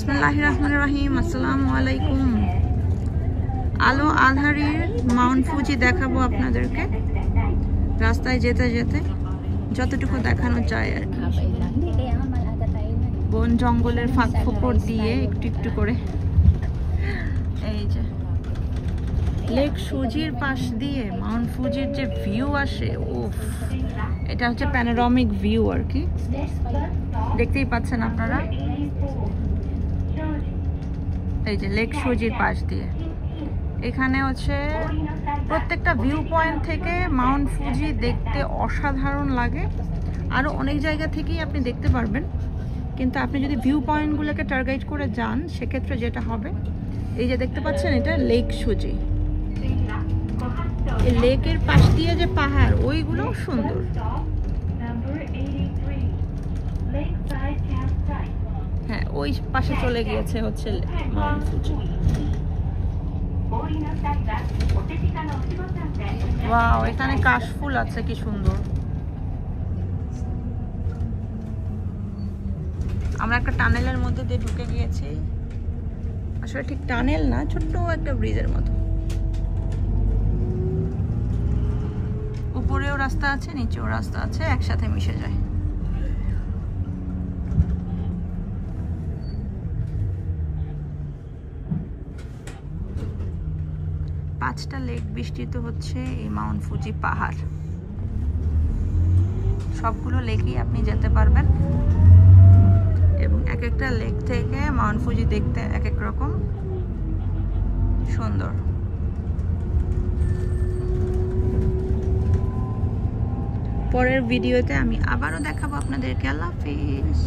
বিসমিল্লাহির রহমানির রহিম। আসসালামু আলাইকুম। আলো আঁধারির মাউন্ট ফুজি দেখাবো আপনাদেরকে রাস্তায় যেতে যেতে, যতটুকু দেখানো যায় আর কি। বন জঙ্গলের ফাঁক ফোকর দিয়ে একটু একটু করে এই যে লেক সুজির পাশ দিয়ে মাউন্ট ফুজির যে ভিউ আসে, উফ, এটা হচ্ছে প্যানোরামিক ভিউ আর কি। দেখতেই পাচ্ছেন আপনারা, এই যে লেক সুজির পাশ দিয়ে। এখানে হচ্ছে প্রত্যেকটা ভিউ পয়েন্ট থেকে মাউন্ট ফুজি দেখতে অসাধারণ লাগে। আরও অনেক জায়গা থেকেই আপনি দেখতে পারবেন, কিন্তু আপনি যদি ভিউ পয়েন্টগুলোকে টার্গেট করে যান সেক্ষেত্রে যেটা হবে, এই যে দেখতে পাচ্ছেন এটা লেক সুজি। এই লেকের পাশ দিয়ে যে পাহাড়, ওইগুলোও সুন্দর। হ্যাঁ, ওই পাশে চলে গিয়েছে হচ্ছে মাউন্ট ফুজি। ওয়াও, এখানে কাশফুল আছে, কি সুন্দর। আমরা একটা টানেলের মধ্যে দিয়ে ঢুকে গিয়েছি। আসলে ঠিক টানেল না, ছোট্ট একটা ব্রিজের মতো। উপরেও রাস্তা আছে, নিচেও রাস্তা আছে, একসাথে মিশে যায়। পাঁচটা লেক বেষ্টিত হচ্ছে এই মাউন্ট ফুজি পাহাড়। সবগুলো লেকেই আপনি যেতে পারবেন এবং এক একটা লেক থেকে মাউন্ট ফুজি দেখতে এক এক রকম সুন্দর। পরের ভিডিওতে আমি আবারও দেখাবো আপনাদেরকে। আল্লাহ হাফেজ।